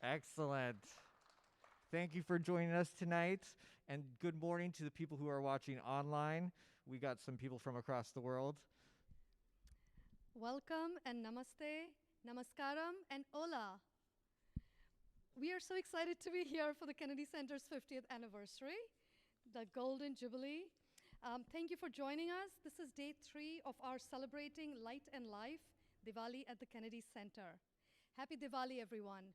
Excellent. Thank you for joining us tonight, and good morning to the people who are watching online. We got some people from across the world. Welcome and namaste, namaskaram, and hola. We are so excited to be here for the Kennedy Center's 50th anniversary, the Golden Jubilee. Thank you for joining us. This is day 3 of our Celebrating Light and Life, Diwali at the Kennedy Center. Happy Diwali, everyone.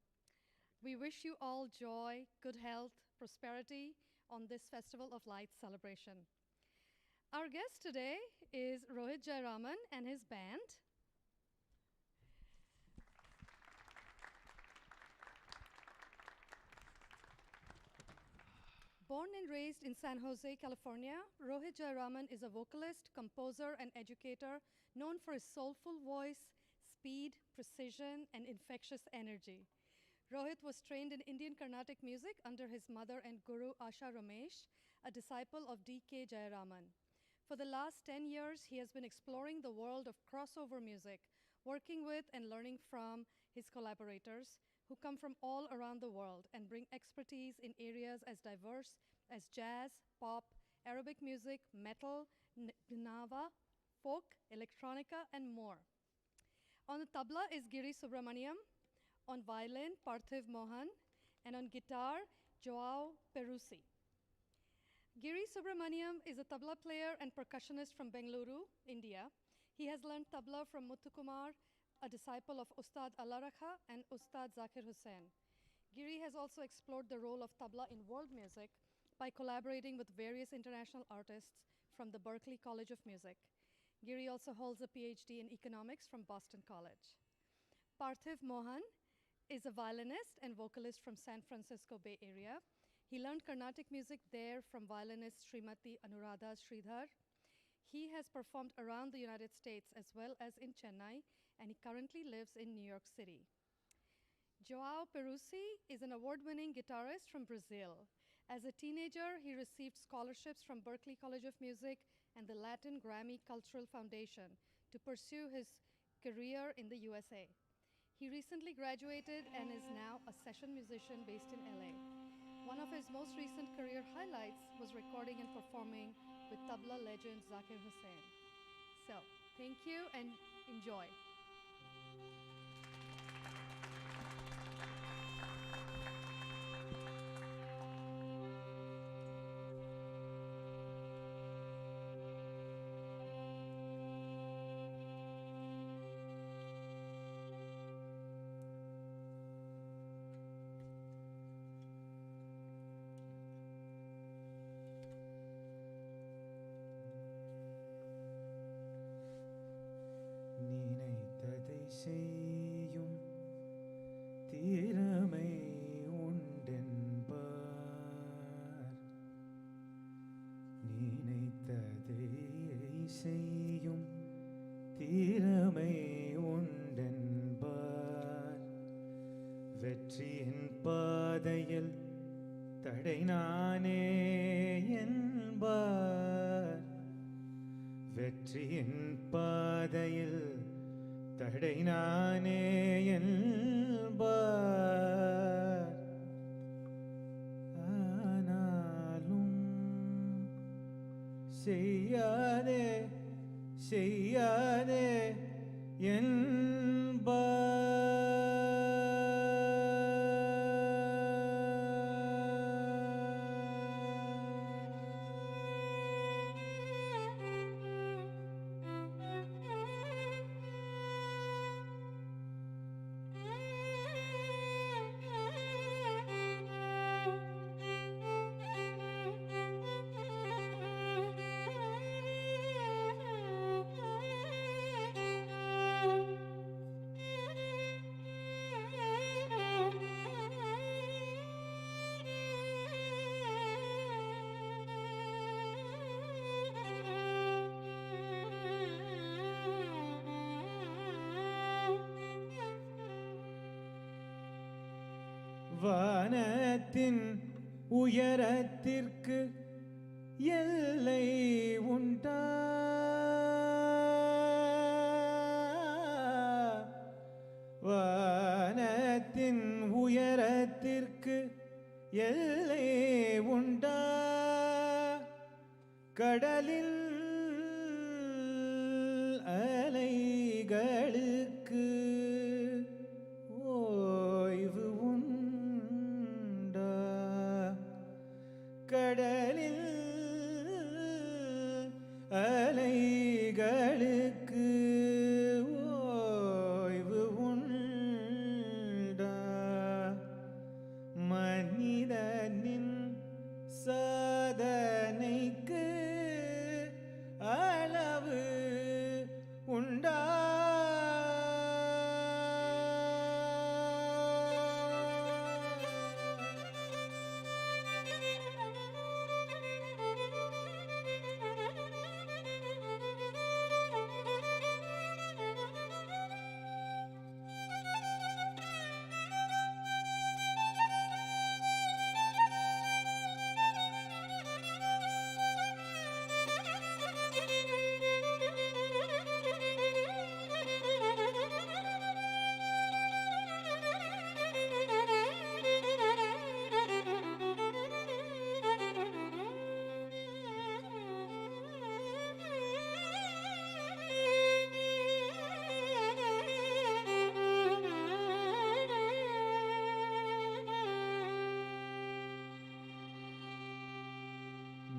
We wish you all joy, good health, prosperity on this Festival of Lights celebration. Our guest today is Rohit Jayaraman and his band. Born and raised in San Jose, California, Rohit Jayaraman is a vocalist, composer, and educator known for his soulful voice, speed, precision, and infectious energy. Rohit was trained in Indian Carnatic music under his mother and guru Asha Ramesh, a disciple of D.K. Jayaraman. For the last 10 years, he has been exploring the world of crossover music, working with and learning from his collaborators, who come from all around the world and bring expertise in areas as diverse as jazz, pop, Arabic music, metal, Gnawa, folk, electronica, and more. On the tabla is Giri Subramaniam, on violin, Parthiv Mohan, and on guitar, João Perrusi. Giri Subramaniam is a tabla player and percussionist from Bengaluru, India. He has learned tabla from Muthukumar, a disciple of Ustad Allarakha and Ustad Zakir Hussain. Giri has also explored the role of tabla in world music by collaborating with various international artists from the Berklee College of Music. Giri also holds a PhD in economics from Boston College. Parthiv Mohan is a violinist and vocalist from San Francisco Bay Area. He learned Carnatic music there from violinist Srimati Anuradha Sridhar. He has performed around the United States as well as in Chennai, and he currently lives in New York City. João Perrusi is an award-winning guitarist from Brazil. As a teenager, he received scholarships from Berklee College of Music and the Latin Grammy Cultural Foundation to pursue his career in the USA. He recently graduated and is now a session musician based in LA. One of his most recent career highlights was recording and performing with tabla legend Zakir Hussain. So, thank you and enjoy. நினைத்ததை செய்யும் திறமை உண்டென்பார் நினைத்ததை செய்யும் திறமை உண்டென்பார் வெற்றியின் பாதையில் தடை நானே என்பார் வெற்றியின் பாதையில் தடை நானே என்பார் ஆனாலும் செய்யாதே செய்யாதே என்பார் வானத்தின் உயரத்திற்கு எல்லை உண்டா வா வானத்தின் உயரத்திற்கு எல்லை உண்டா? கடலில் அலைகளுக்கு ஓய்வு உண்டா? கடலில் அலைகளுக்கு ஓய்வு உண்டா? மனிதனின் சாதனைக்கு அளவு உண்டா?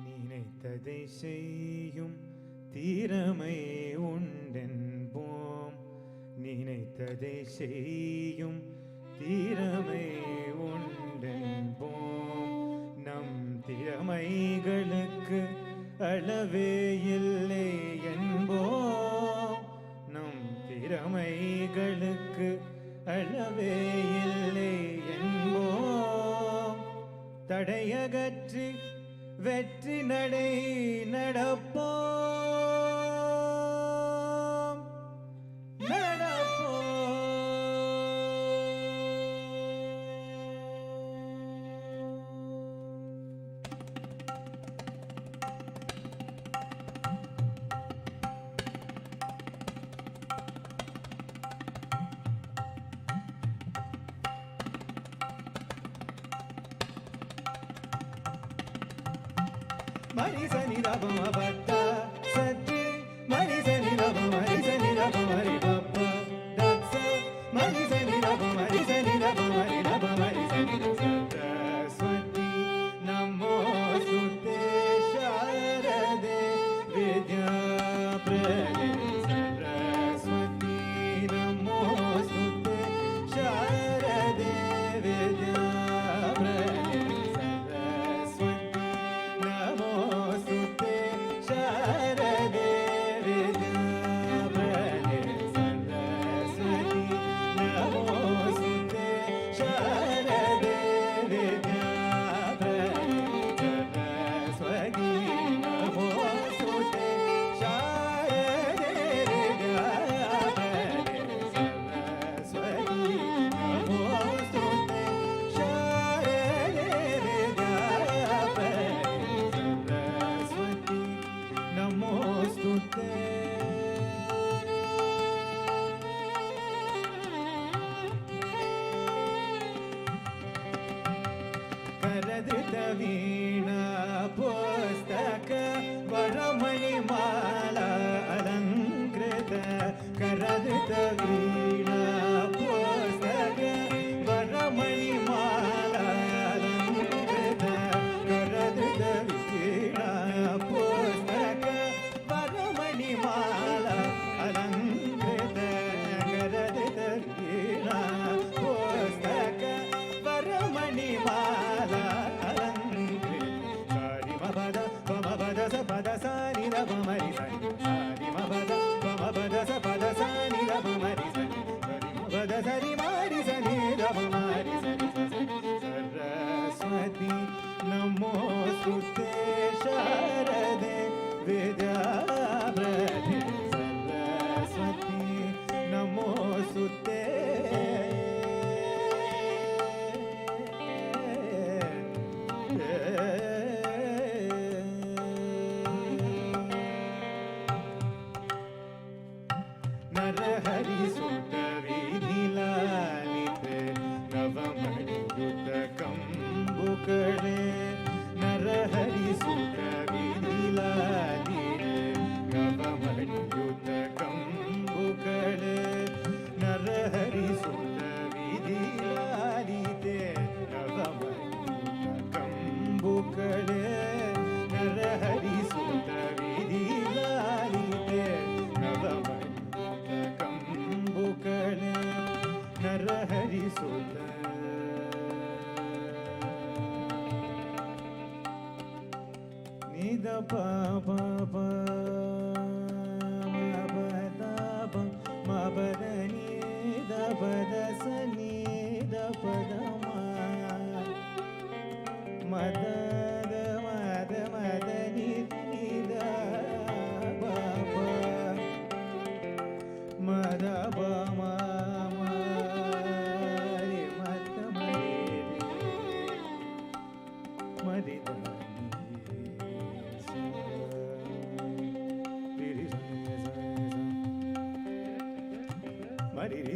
நினைத்ததை செய்யும் திறமை உண்டென்போம். நினைத்ததை செய்யும் திறமை உண்டென்போம். நம் திறமைகளுக்கு அளவே இல்லை என்போம். நம் திறமைகளுக்கு அளவே இல்லை என்போம். தடையகற்றி வெற்றி நடை நடப்போம், நடப்போம். மரிசனி ரபம பத்தா சத்தி மரிசனி ரப மரிசனி ரப மரி பப்பா தத்ச மரிசனி ரப மரிசனி ரப மரி ரப மரிசனி சரஸ்வதி நமோஸ்துதே சாரதே வித்யா பிரதே சரஸ்வதி நமோஸ்துதே சாரதே வித்யா பிரதே சரஸ்வதி நமோஸ்துதே சாரதே வித்யா பிரதே சரஸ்வதி நமோஸ்துதே சாரதே வித்யா பிரதே சரஸ்வதி நமோஸ்துதே சாரதே வித்யா பிரதே சரஸ்வதி நமோஸ்துதே சாரதே வித்யா பிரதே சரஸ்வதி நமோஸ்துதே. ಕರದೃತ ವೀಣಾ ಪುಸ್ತಕ ವರಮಣಿಮಾಲ ಅಲಂಕೃತ. ಕರದೃತ ವೀಣಾ ಪುಸ್ತಕ ವರಮಣಿಮಾಲ ಅಲಂಕೃತ. ಕರದೃತ ವೀಣಾ ಪುಸ್ತಕ ವರಮಣಿಮಾಲ ಅಲಂಕೃತ. ಕರದೃತ ವೀಣಾ ಪುಸ್ತಕ ವರಮಣಿಮಾಲ ಅಲಂಕೃತ. ಸಾರಿ ಮಪದ ಪಮಪದ ಸ ಪದ ಸಾನಿ ರ ಪಮರಿ ಸನಿ. ಸಾರಿ ಮಪದ ಪಮಪದ ಸ ಪದ ಸಾನಿ ರ ಪಮರಿ ಸನಿ. ಸರಿ ಮಪದ ಸರಿ ಮಾರಿ ಸನಿ ರ ಪಮರಿ ಸನಿ ಸನಿ. ಸರಸ್ವತಿ ನಮೋಸ್ತುತೇ ಶಾರದೆ ವಿದ್ಯಾ ಪ್ರದೇ ಸರಸ್ವತಿ ನಮೋಸ್ತುತೇ. ನರಹರಿ ಸುತ ವಿಧಿಲಾಲಿತ narahariಸುತ್ತ ನಿದ ಪಾಪ ಮಪದ ನೀದ ಪದ ಸನೀದ ಪದ ಮದ ಮದ ಮದ ನಿದ ಪಾಪ ಮದ ಪಮ ಮದ ಮರಿದ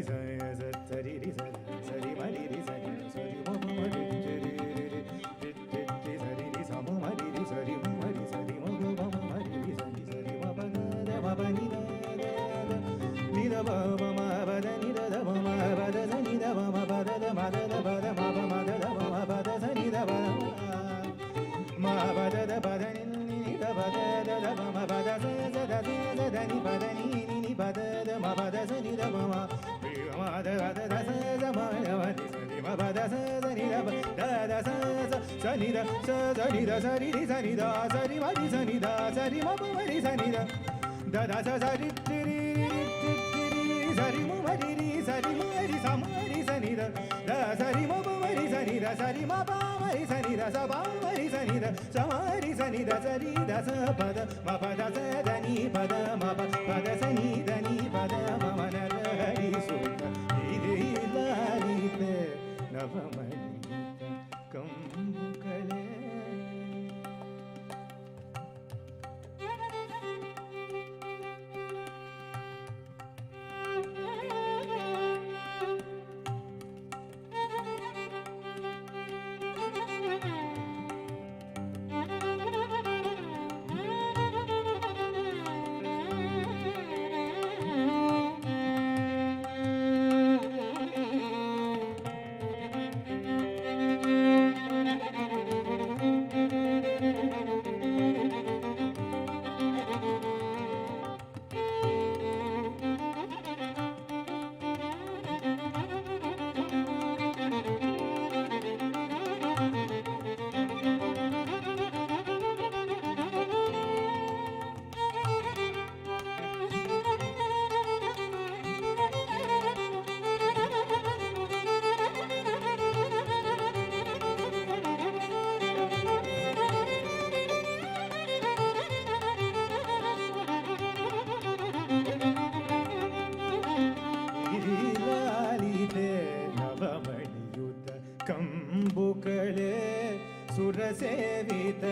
ಸೇವಿತ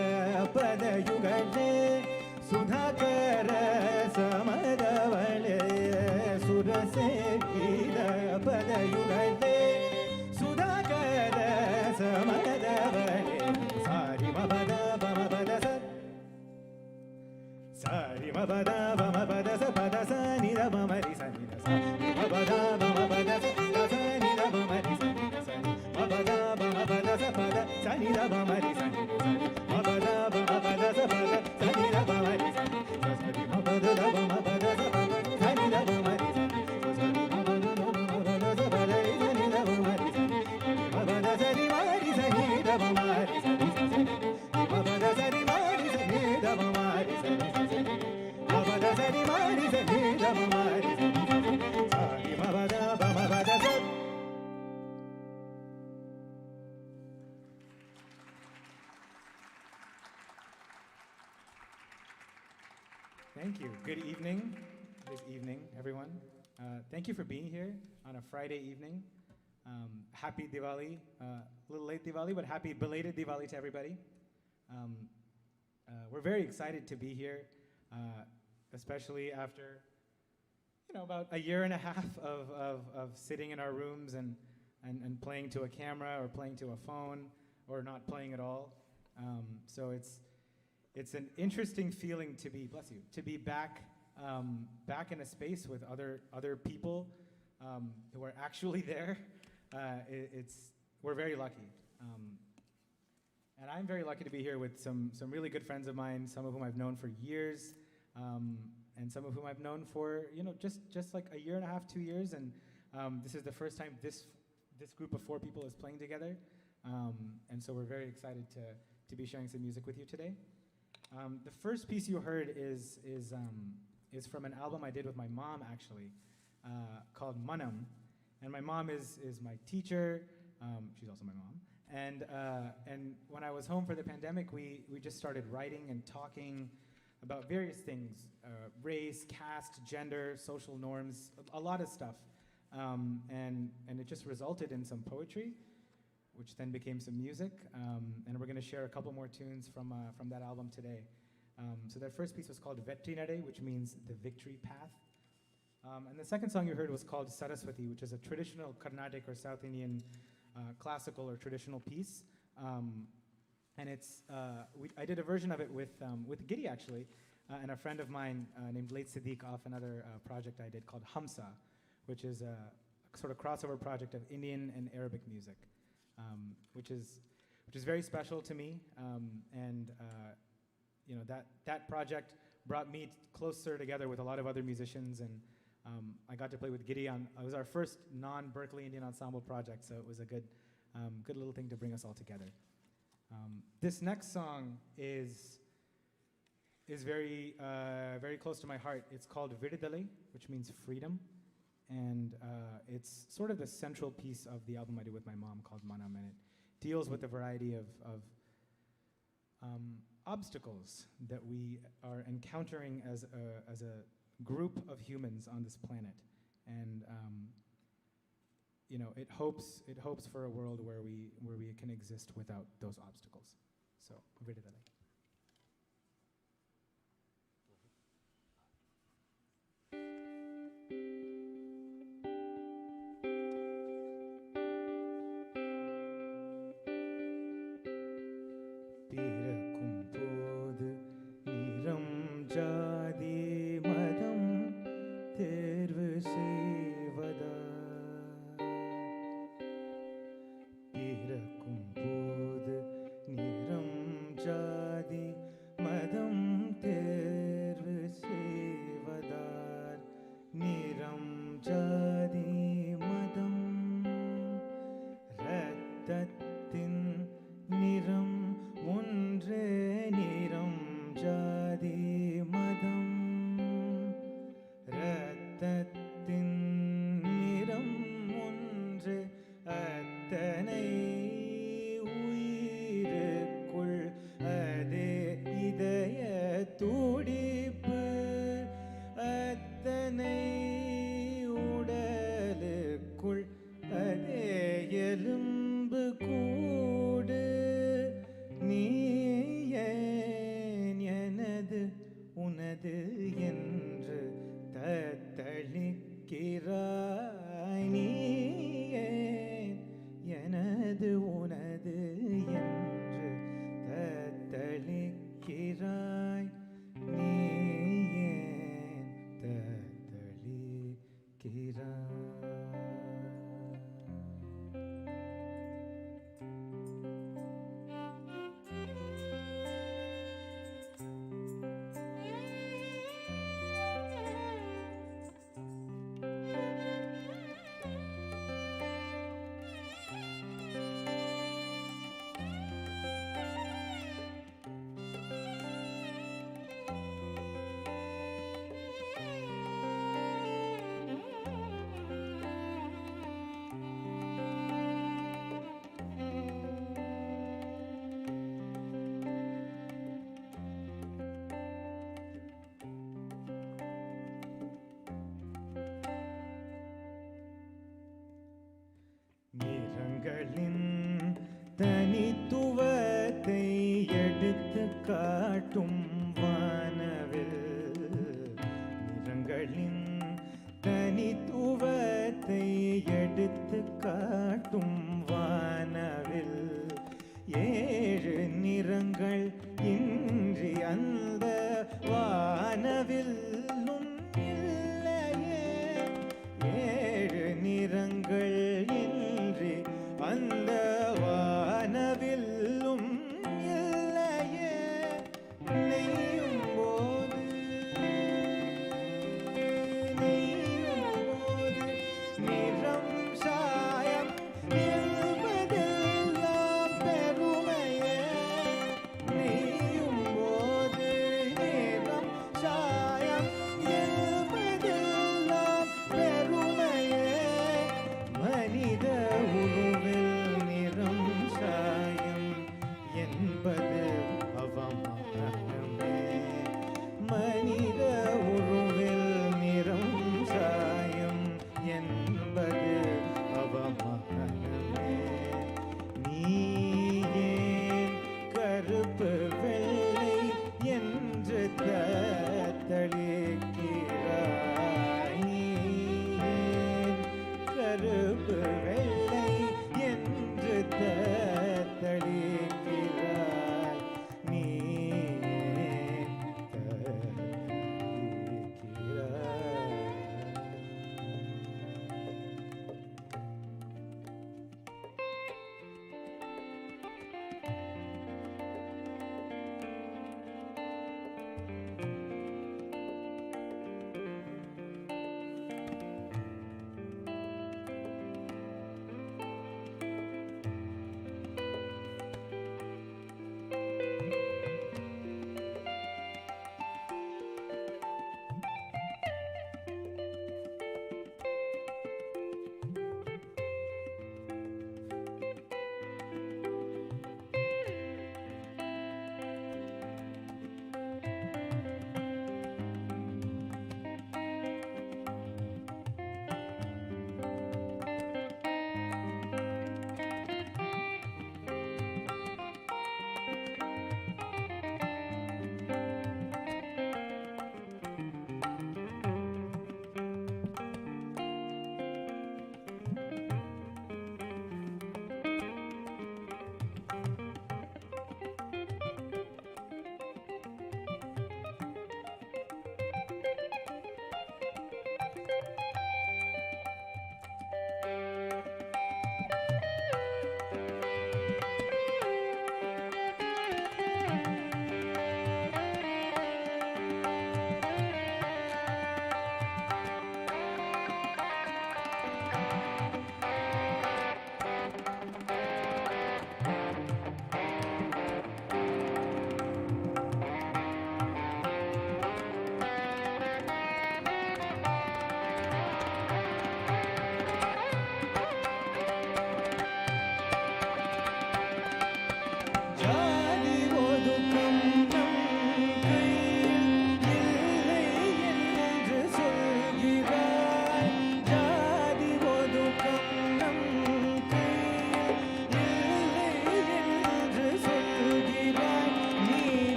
ಪದಯುಗಳೇ ಸುಧಾಕರ ಸಮರವಳೆ ಸುರಸೇವಿತ ಪದಯುಗಳೇ ಸುಧಾಕರ ಸಮರವಳೆ ಸಾರಿ ಮಪದ ಬಮ ಪದ ಸಾರಿ ಮಪದ ಬಮ ಪದ ಸ ಪದ ಸ ನಿರ ಬಮರಿ ಸ ನಿರ ಸ ಮಪದ ಬಮ ಪದ ಸ ನಿರ ಬಮರಿ ಸ ನಿರ ಸ ಮಪದ ಬಮ ಪದ ಸ ಪದ ಸ ನಿರ ಬಮರಿ ಸ ಮಪದ ಬಮ ಪದ ಸ ಪದ ಸ ನಿರ ಬಮರಿ ಸ ಸರಿ ಮಪದ ಬಮ ಪದ ಸ ಪದ ಸ ನಿರ ಬಮರಿ ಸ ಸರಿ ಮಪದ ಬಮ ಪದ ಸ ಪದ ಸ ನಿರ ಬಮರಿ ಸ ಮಪದ ಸರಿ ಮಾರಿ ಸ ನಿರ ಬಮರಿ ಸ ಮಪದ ಸರಿ ಮಾರಿ ಸ ನಿರ ಬಮರಿ ಸ ಮಪದ ಸರಿ ಮಾರಿ ಸ ನಿರ ಬಮರಿ ಸ ಸರಿ ಮಪದ ಬಮ ಪದ ಸ. Thank you. Good evening. This evening, everyone. Thank you for being here on a Friday evening. Happy Diwali. A little late Diwali, but happy belated Diwali to everybody. We're very excited to be here, especially after, about a year and a half of sitting in our rooms and playing to a camera or playing to a phone or not playing at all. So it's an interesting feeling to be, bless you, to be back in a space with other people who are actually there. We're very lucky. And I'm very lucky to be here with some really good friends of mine, some of whom I've known for years, and some of whom I've known for, just like a year and a half, 2 years. And This is the first time this group of 4 people is playing together, and so we're very excited to be sharing some music with you today. The first piece you heard is from an album I did with my mom, actually, called Manam. And my mom is my teacher. She's also my mom. And when I was home for the pandemic, we just started writing and talking about various things, race, caste, gender, social norms, a lot of stuff. And it just resulted in some poetry, which then became some music. And we're going to share a couple more tunes from that album today. So that first piece was called Vetrinare, which means the victory path. And the second song you heard was called Saraswati, which is a traditional Carnatic or South Indian classical or traditional piece. And it's I did a version of it with Giri, actually, and a friend of mine named Late Siddiq off another project I did called Hamsa, which is a sort of crossover project of Indian and Arabic music, which is very special to me. And you know, that project brought me closer together with a lot of other musicians, and I got to play with Giri on. It was our first non-Berkeley Indian ensemble project, so it was a good little thing to bring us all together. This next song is very very close to my heart. It's called Viridelli, which means freedom, and it's sort of the central piece of the album I did with my mom called Manam, and it deals with a variety of obstacles that we are encountering as a group of humans on this planet, and you know, it hopes for a world where we can exist without those obstacles. So, Viridelli. தனித்துவத்தை எடுத்து காட்டும் வானவில், நிறங்களின் தனித்துவத்தை எடுத்து காட்டும் வானவில், 7 நிறங்கள் இன்றி அந்த வானவில்லும் இல்லையே, 7 நிறங்கள் இன்றி அந்த வானவில்லும் இல்லையே, நெய்யும் போது நிற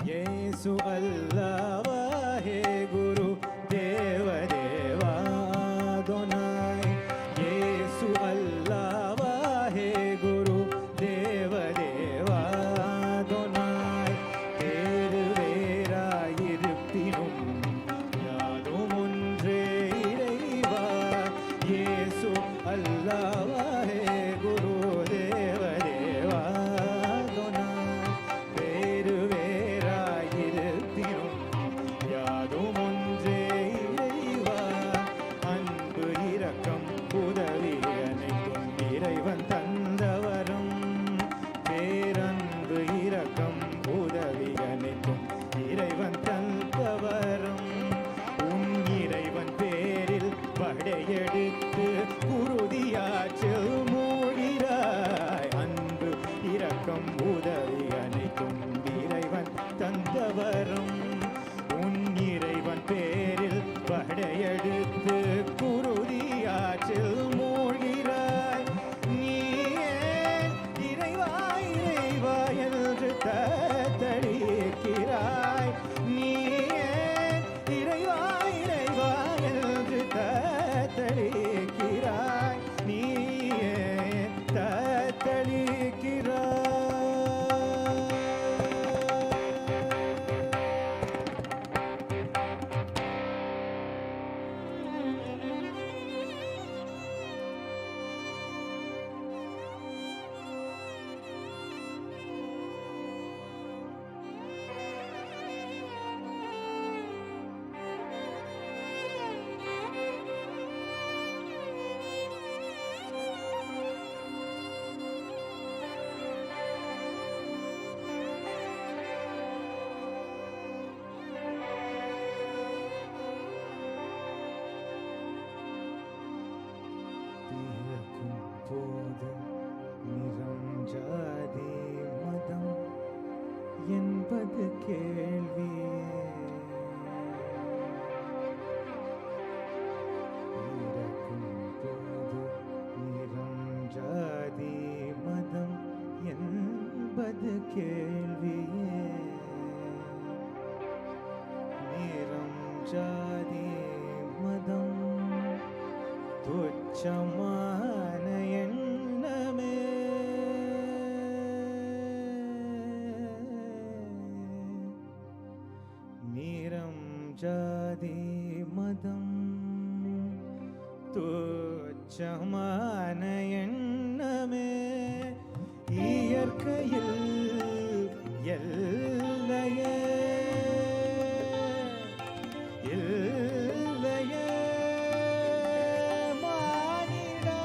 ಯೇಸು ಅಲ್ಲವೇ ಗುರು ದೇವ ದೇವಾ ದೊನಾಯ್ ಯೇಸು ಅಲ್ಲವೇ ಗುರು ದೇವ ದೇವಾ ದೊನಾಯ್ வேறு வேறாயிருப்பினும் யாதும் ஒன்றே இறைவா இயேசு அல்லாஹ்வே குரு தேவ தேவா துணாய் வேறு வேறாயிருப்பினும் யாதும் ஒன்றே இறைவா அன்பு இரக்கம் உதவி அனைத்தும் இறைவன் தந்தவரும் பேரன்பு இரக்கம் உதவி அனைத்தும் இறைவன் தந்தவரும் உன் இறைவன் பேரில் படையெடுத்து குருதியாற்றில் மூழ்கிறாய் அன்பு இரக்கம் உதவி அனைத்தும் இறைவன் தந்தவரும் உன் இறைவன் பேரில் படையெடுத்து குருதியாற்றில் மூழ்கிறாய் நீ ஏன் இறைவா இறைவா என்று தத்தளிக்கிறாய் நீ ஏன் இறைவா இறைவா என்று தத்தளிக்கிறாய் நீ ஏன் தத்தளிக்கிறாய் பிறக்கும் போது நிறம் ஜாதி மதம் என்பது கேள்வியே பிறக்கும் போது நிறம் ஜாதி மதம் என்பது கேள்வியே நிறம் ஜாதி மதம் துச்சமான எண்ணமே நிறம் ஜாதி மதம் துச்சமான எண்ணமே இயற்கையில் எல்லையே இல்லையே மானிடா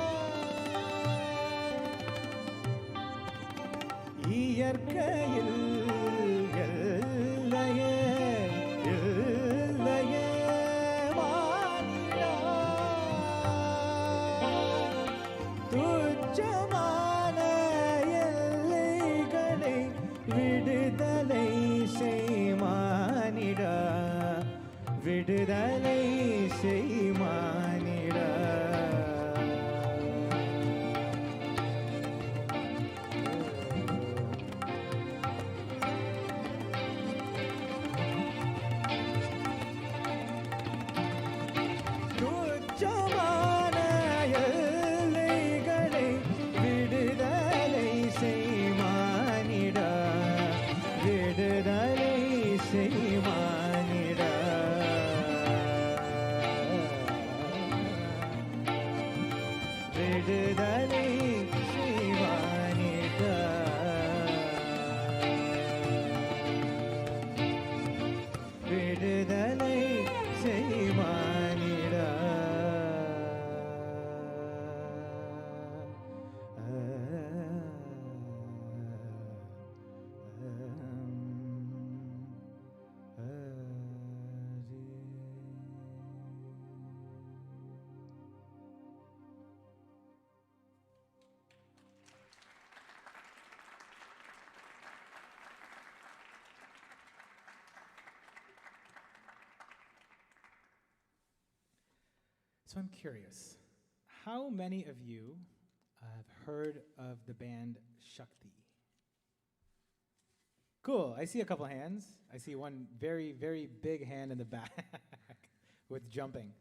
இயற்கையில் எல்லையே இல்லையே மானிடா துச்சமான எல்லைகளை விடுதலை செய்மானிடா விடுதலை செய்மானிடா துச்சமான எல்லைகளை விடுதலை செய்மானிடா விடுதலை செய்மானிடா விடுதலை செய்வானிடா விடுதலை செய்வானிடா So I'm curious, how many of you have heard of the band Shakti? Cool. I see a couple hands. I see one very, very big hand in the back with jumping.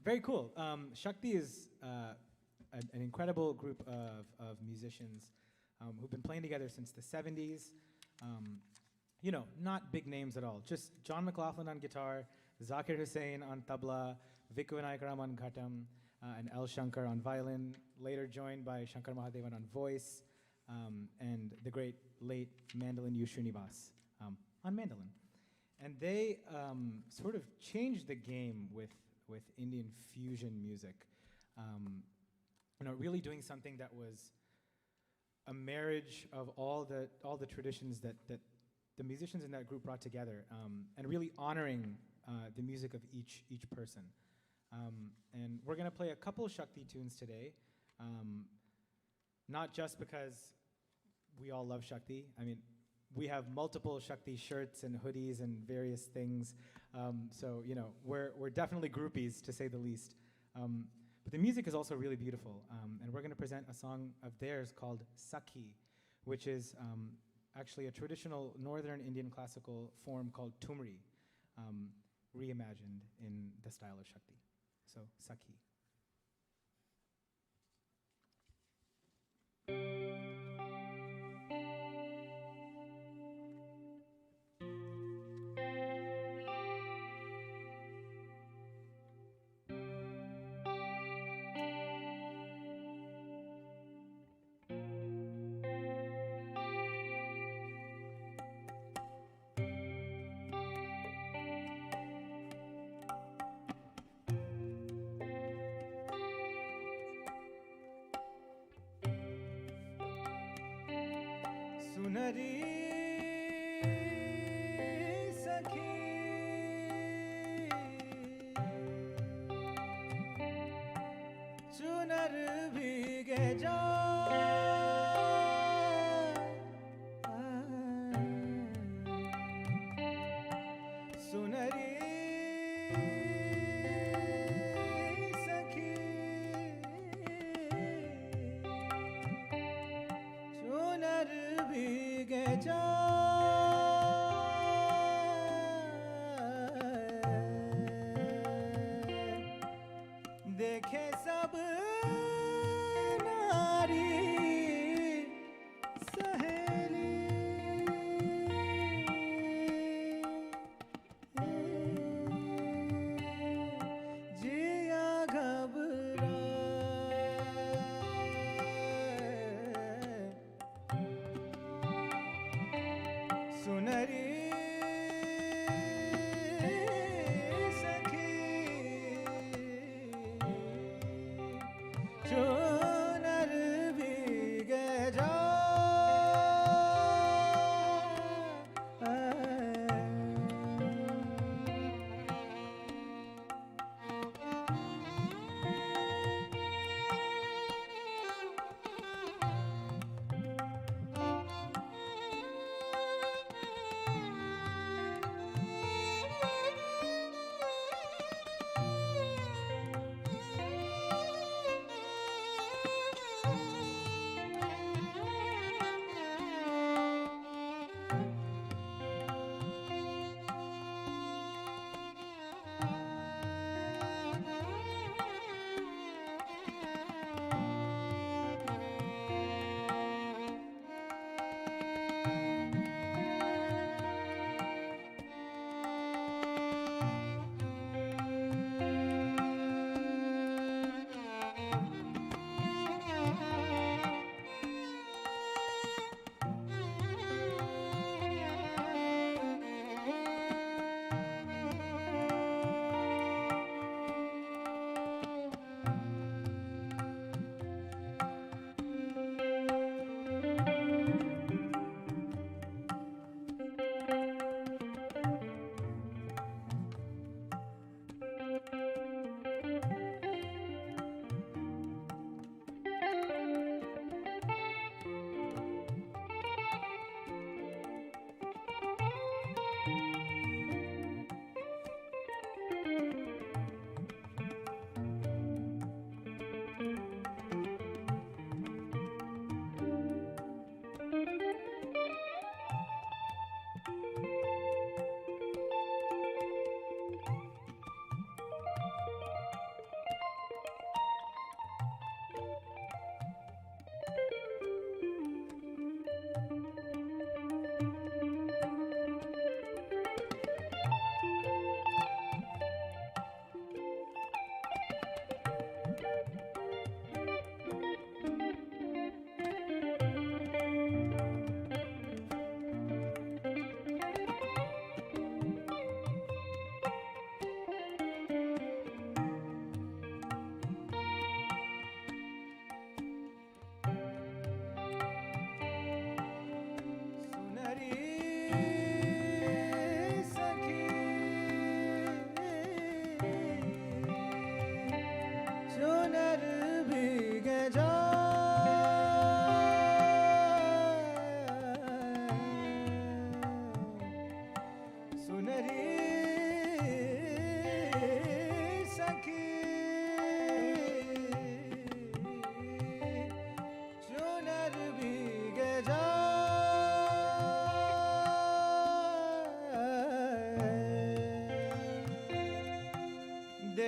Very cool. Shakti is an incredible group of musicians who've been playing together since the 70s. You know, not big names at all. Just John McLaughlin on guitar, Zakir Hussain on tabla, Vikku Vinayakaram on ghatam, and L. Shankar on violin, later joined by Shankar Mahadevan on voice, and the great late mandolin U. Srinivas on mandolin. And they sort of changed the game with Indian fusion music. You know, really doing something that was a marriage of all the traditions that the musicians in that group brought together, and really honoring the music of each person. And we're gonna play a couple Shakti tunes today, not just because we all love Shakti. I mean, we have multiple Shakti shirts and hoodies and various things. So, you know, we're definitely groupies, to say the least. But the music is also really beautiful. And we're gonna present a song of theirs called Sakhi, which is actually a traditional northern Indian classical form called Tumri, reimagined in the style of Shakti. So, Sakhi. सुनरी सखी चुनर भीगे जा सुनरी सखी चुनर भीगे जा देखे सब नारी सहेली जिया घबराए सुनरी सखी चुनर भीगे जा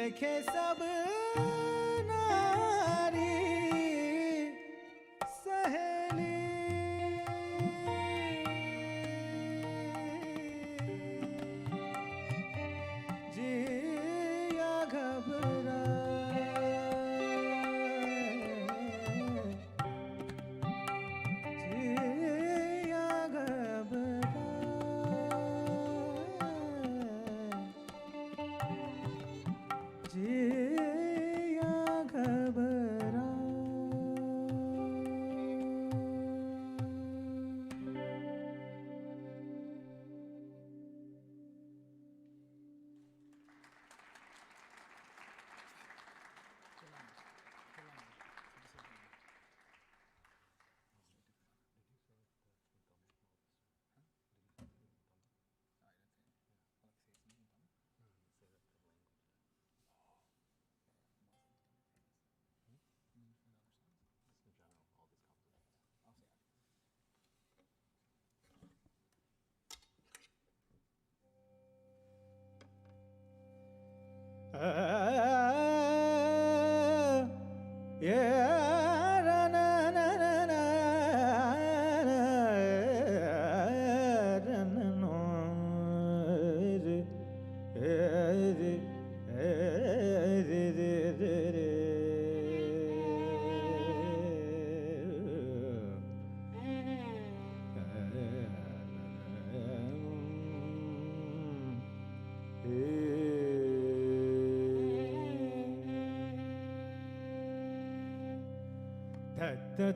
देखे सब नारी सहेली जिया घबराए जिया घबराए जिया घबराए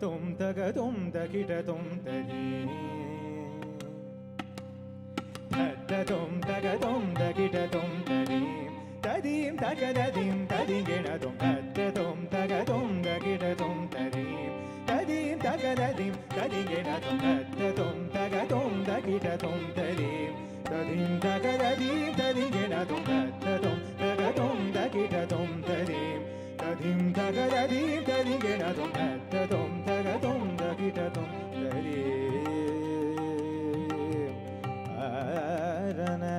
Tum tagadum takidatum tadim Tagadum tagadum takidatum tadim Tadim takadadim tadingenadum Tagadum tagadum takidatum tadim Tadim takadadim tadingenadum Tagadum tagadum takidatum tadim Tadim takadadim tadingenadum Tagadum tagadum takidatum tadim Tadim takadadim tadingenadum Tagadum tagadum takidatum tadim Arana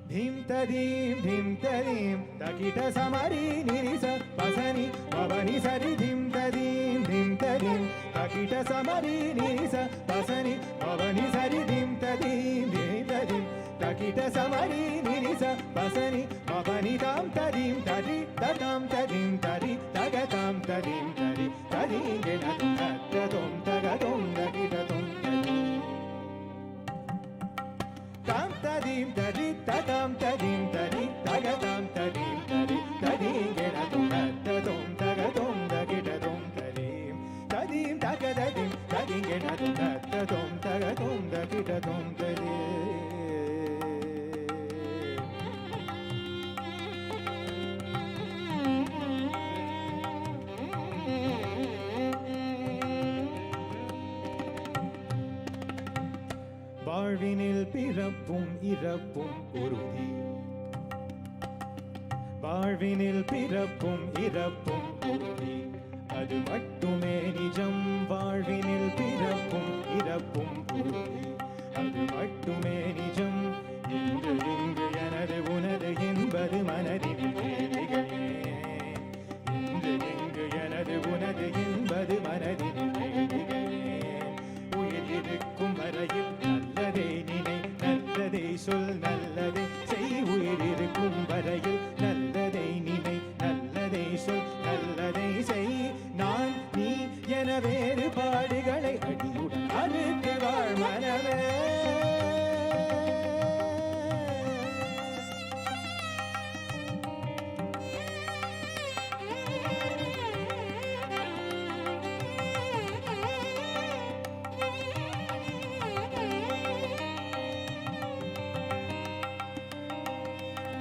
Dhim tadim takita samari nirisa pasani pavani sari dhim tadim takita samari nirisa pasani pavani sari dhim tadim takita samari nirisa pasani pavani tam tadim tari tatam tadim tari tagatam tadim tari tadim genatum tatum tagatum takitatum tam tadim tari tatam tadim tari tagatam tadim tari tadim genatum tatum tagatum takitatum tadim tadim tagadadim tadim genatum tatum tagatum takitatum tadim வாழ்வினில் பிறப்பும் இறப்பும் உறுதி வாழ்வினில் பிறப்பும் இறப்பும் உறுதி அது மட்டுமே நிஜம் வாழ்வினில் பிறப்பும் இறப்பும் உறுதி அது மட்டுமே நிஜம் இன்று இங்கு எனது உனது என்பது மனதின் கேள்விகளே இன்று இங்கு எனது உனது என்பது மனதின் கேள்விகளே உயிர் இருக்கும் வரையில் நல்லதே நினை நல்லதே சொல் நல்லதே செய் உயிர் இருக்கும் வரையில் நல்லதை நினை நல்லதை சொல் நல்லதை செய் நான் நீ என வேறுபாடுகளை அடியுடன் அறுத்து வாழ் மனமே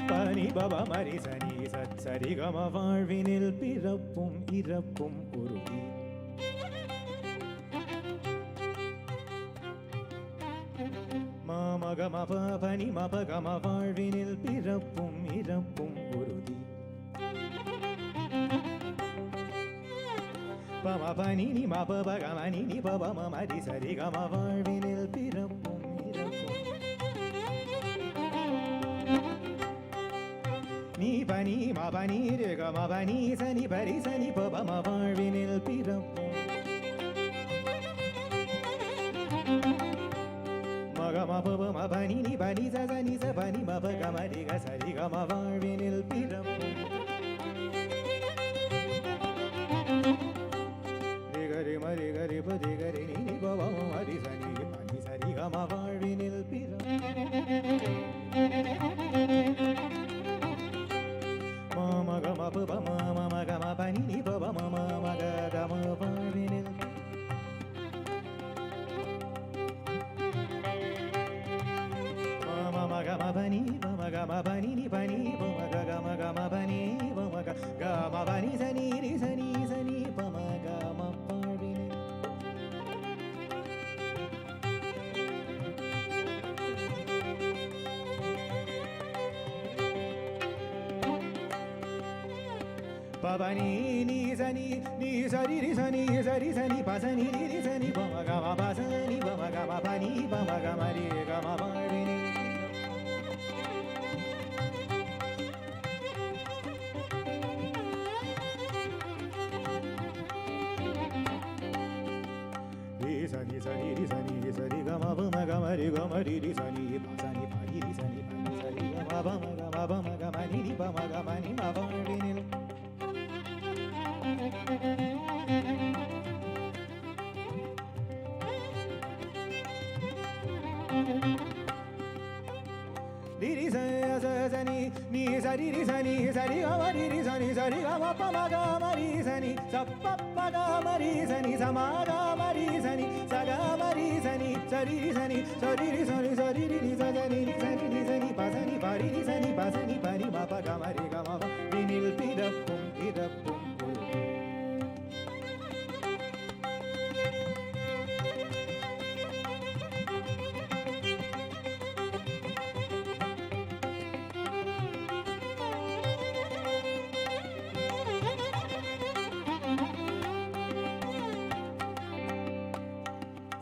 பனி பப மரி சனி சத் சரி கம வாழ்வினில் பிறப்பும் இறப்பும் உறுதி மாமகம பனி மபகம வாழ்வினில் பிறப்பும் இறப்பும் உறுதி பம பனி நி ம ப ப க ம நி நி ப ப ம ம ரி சரி க ம வாழ்வினில் பிறப்பும் இறப்பும் நீ பனி ம பனி ரே க ம பனி சனி பரி சனி ப ப ம வாழ்வினில் பிறப்பும் மக ம ப ப ம பனி நி பனி ச சனி ச பனி ம ப க ம ரி க சரி க ம வாழ்வினில் பிறப்பும் ரி ம ரி க ரி ப ரி க ரி நி நி ப ப ம ரி ச நி ப நி ச ரி க ம வாழ்வினில் பிறப்பும் ம ம க ம ப ப ம ம ம க ம ப நி நி ப ப ம ம ம க க ம வாழ்வினில் ம ம க ம ப நி ப ம க ம ப நி நி ப நி ப ம க க ம க ம ப நி ப ம க க ம ப நி ச நி ரி ச நி ச நி ப ம க ம வாழ்வினில் ப ப நி நி ச நி நி ச ரி ரி ச நி ச ரி ச நி ப ச நி ரி ரி ச நி ப ம க ம ப ச நி ப ம க ம ப நி ப ம க ம ரி க ம வாழ்வினில் ri sa ni ri sa ni sa ri ga ma ba ma ga ma ri ri sa ni pa sa ni pa ri sa ni pa ni sa ri ga ma ba ma ga ma ni ba ma ga ma ni ma ba ri ni ri sa sa ni sa ri sa ni sa ri ga ma ri sa ni sa ri ga ma pa ma ga ma ri sa ni sa pa pa ga ma ri sa ni sa ma ga ma ri sa ni sa ga ma ri sa ni sa ri sa ni sa ri sa ni sa ri sa ga ni sa ni pa sa ni pa ri sa ni pa sa ni pa ni ma pa ga ma ri ga ma pa vinil pirappum irappum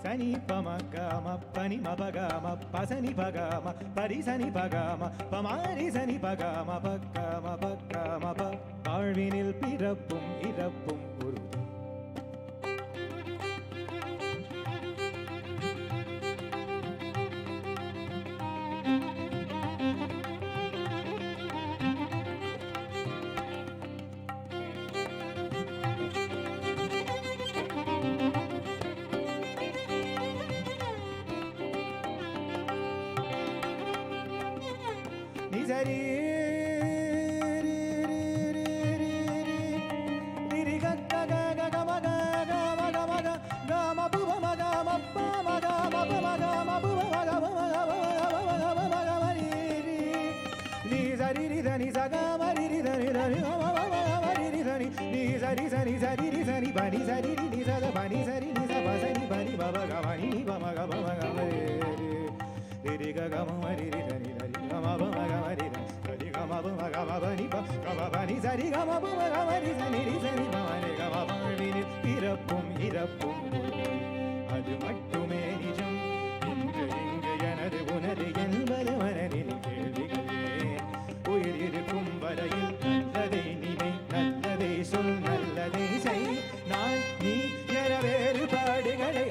sani pa ma ga ma pa ni ma pa ga ma pa sa ni pa ga ma pa ri sa ni pa ga ma pa ma ri sa ni pa ga ma pa வாழ்வினில் பிறப்பும் இறப்பும் உறுதி Nizari பிறப்பும் இறப்பும் அது மட்டுமே நிஜம் இன்று இங்கு எனது உனது என்பது மனதின் கேள்விகளே உயிர் இருக்கும் வரையில் நல்லதை நினை நல்லதை சொல் நல்லதை செய் நான் நீ என வேறுபாடுகளை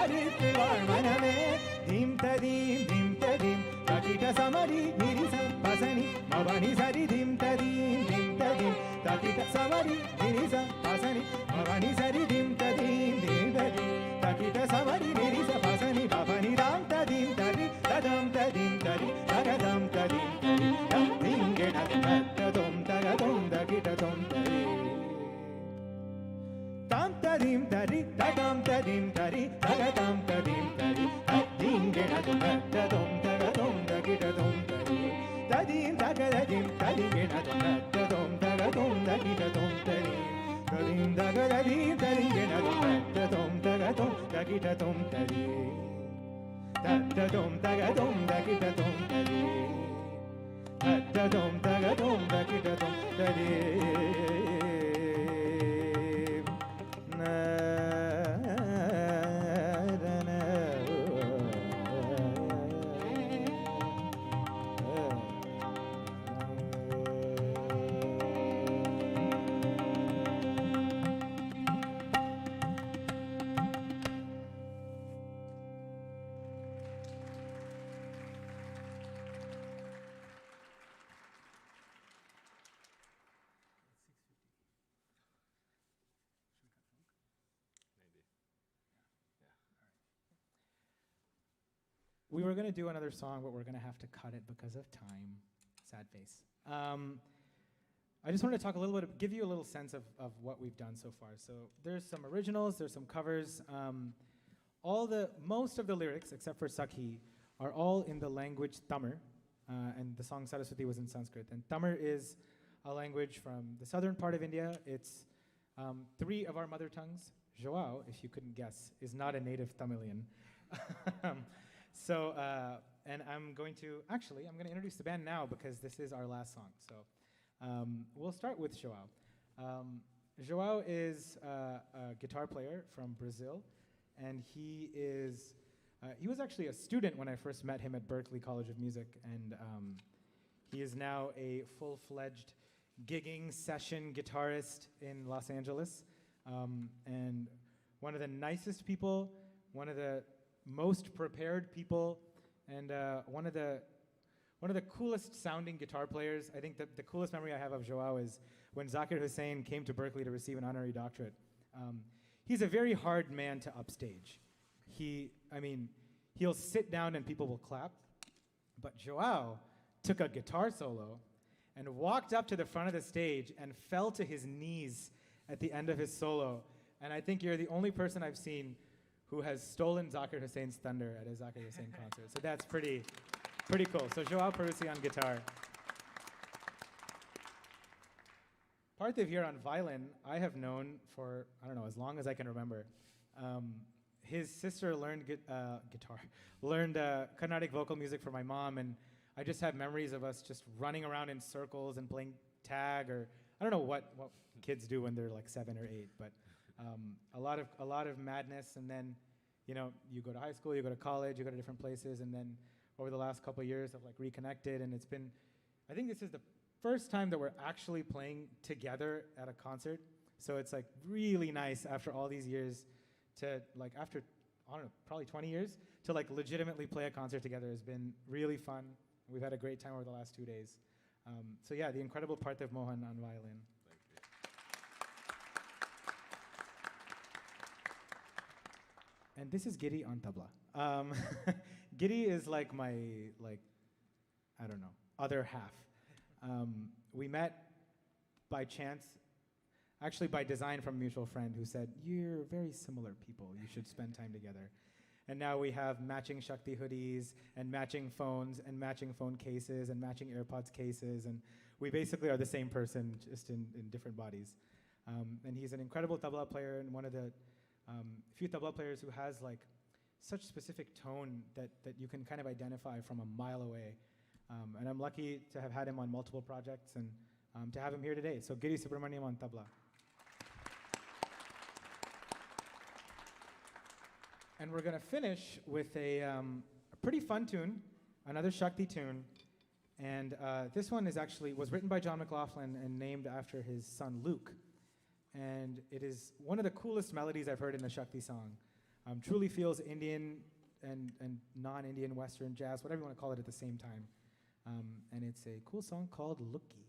அழித்து வாழ் மனமே தீம் ததீம் தகிட சமரி நிரிச பசனி மவனி சரி தீம் ததீம் தகிட சமரி நிரிச பசனி மவனி சரி தீம் ததீம் தகிட சமரி நிரிச பசனி பவனி ராம் ததீம் தரி ததம் ததீம் தரி தகதம் ததீம் தரி தம் திங்கட ததம் தகதம் தகிடதம் தரி தாம் ததீம் தரி ததம் ததீம் தரி தகதம் ததீம் தரி திங்கட ததம் தகதம் தகிடதம் தரி ததீம் தகதீம் தரிங்கட ததம் தகதம் தகிடதம் தரி ததீம் தகதீம் தரிங்கட ததம் தகதம் தகிடதம் தரி ததம் தகதம் தகிடதம் தரி ததம் தகதம் தகிடதம் தரி We were going to do another song, but we're going to have to cut it because of time. Sad face. I just wanted to talk a little bit, give you a little sense of what we've done so far. So there's some originals, there's some covers. Most of the lyrics, except for Sakhi, are all in the language Tamil, and the song Saraswati was in Sanskrit. And Tamil is a language from the southern part of India. It's 3 of our mother tongues. João, if you couldn't guess, is not a native Tamilian. And I'm going to introduce the band now because this is our last song. So we'll start with João. João is a guitar player from Brazil, and he was actually a student when I first met him at Berklee College of Music, and he is now a full-fledged gigging session guitarist in Los Angeles, and one of the nicest people, one of the most prepared people, and one of the coolest sounding guitar players. I think that the coolest memory I have of João is when Zakir Hussain came to Berklee to receive an honorary doctorate. He's a very hard man to upstage. He'll sit down and people will clap, but João took a guitar solo and walked up to the front of the stage and fell to his knees at the end of his solo. And I think you're the only person I've seen who has stolen Zakir Hussain's thunder at a Zakir Hussain concert. So that's pretty cool. So João Perrusi on guitar. Parthiv here on violin, I have known for, as long as I can remember. His sister learned Carnatic vocal music for my mom, and I just have memories of us just running around in circles and playing tag, or I don't know what kids do when they're like 7 or 8, but a lot of madness. And then, you go to high school, you go to college, you go to different places, and then over the last couple of years I've reconnected, and I think this is the first time that we're actually playing together at a concert. So it's really nice after all these years to after, probably 20 years to legitimately play a concert together has been really fun. We've had a great time over the last 2 days. So yeah, the incredible Parthiv Mohan on violin. And this is Giri on tabla. Giri is my, other half. We met by chance, actually by design from a mutual friend who said, "You're very similar people, you should spend time together." And now we have matching Shakti hoodies and matching phones and matching phone cases and matching AirPods cases, and we basically are the same person, just in different bodies. And he's an incredible tabla player, and one of the few tabla players who has such specific tone that you can kind of identify from a mile away. And I'm lucky to have had him on multiple projects and to have him here today. So Giri Subramaniam on tabla. And we're going to finish with a pretty fun tune, another Shakti tune. And this one was written by John McLaughlin and named after his son Luke. And it is one of the coolest melodies I've heard in a Shakti song. Truly feels Indian and non-Indian Western jazz, whatever you want to call it at the same time. And it's a cool song called Looky.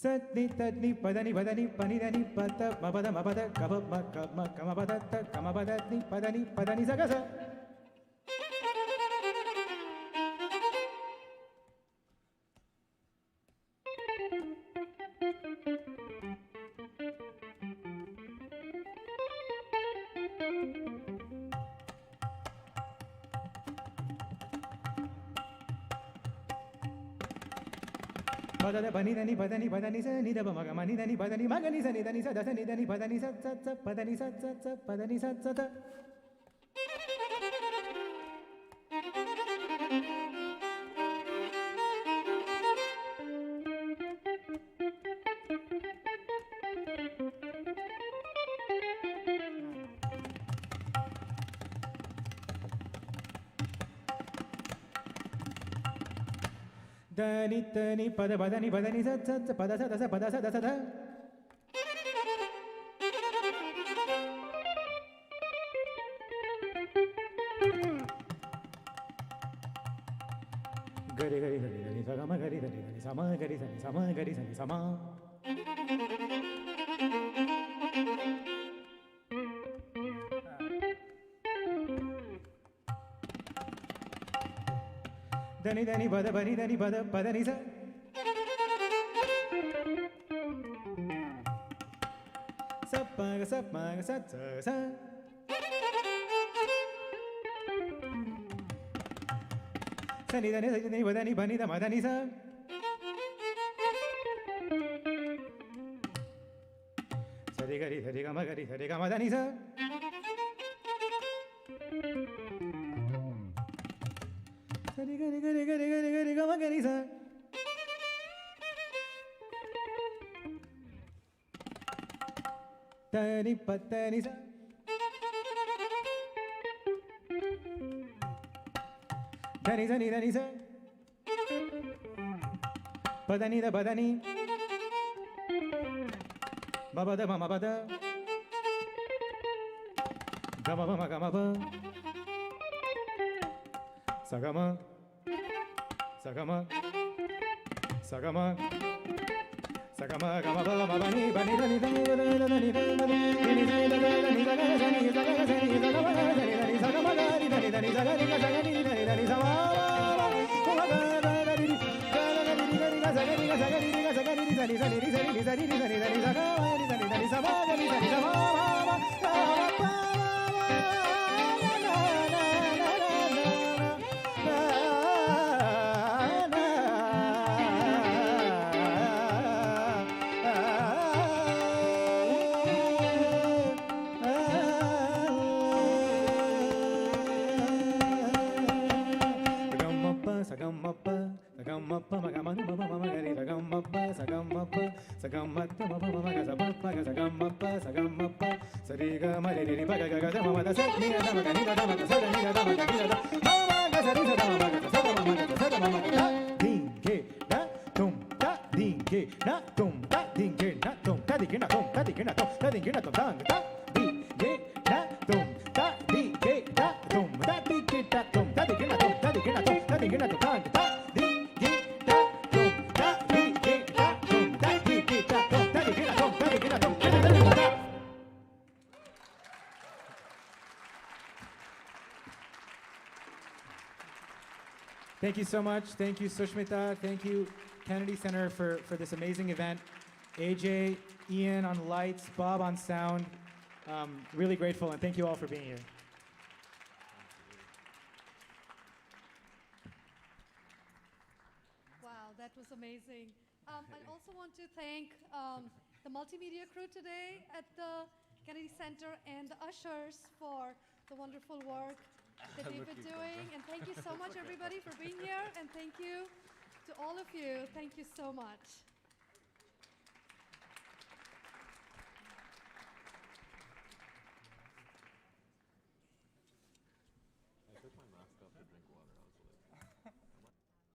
Sat ni tat ni padani padani pani dani pata mabada mabada kama kama kama bada kama bada ni padani sagasa. Padani padani sa ni da ba maga mani dani padani magani sa ni dani sa da sa ni dani padani sa padani sa padani sa sa. Dani tani pada padani sa pada sa da sa pada sa da sa da. Gari gari gari gari sa gama gari gari gari sama gari sa sama gari sa sama. Dani dani pada padani sa. Sappa sa sa. Sani dani padani bani da madani sa. Sari gama dani sa. Gari gama gari sa. Tani patani sa. Dani sa. Padani da padani. Babada mama bada. Gama ba. Sagama. Sagama gama ba ma bani dani dani dani dani dani sagama gari dani dani sagari dani sama Thank you so much. Thank you, Sushmita. Thank you, Kennedy Center, for this amazing event. AJ, Ian on lights, Bob on sound. Really grateful, and thank you all for being here. Wow, that was amazing. I also want to thank the multimedia crew today at the Kennedy Center and the ushers for the wonderful work that they've been doing. And thank you so much, everybody, for being here. And thank you to all of you. Thank you so much.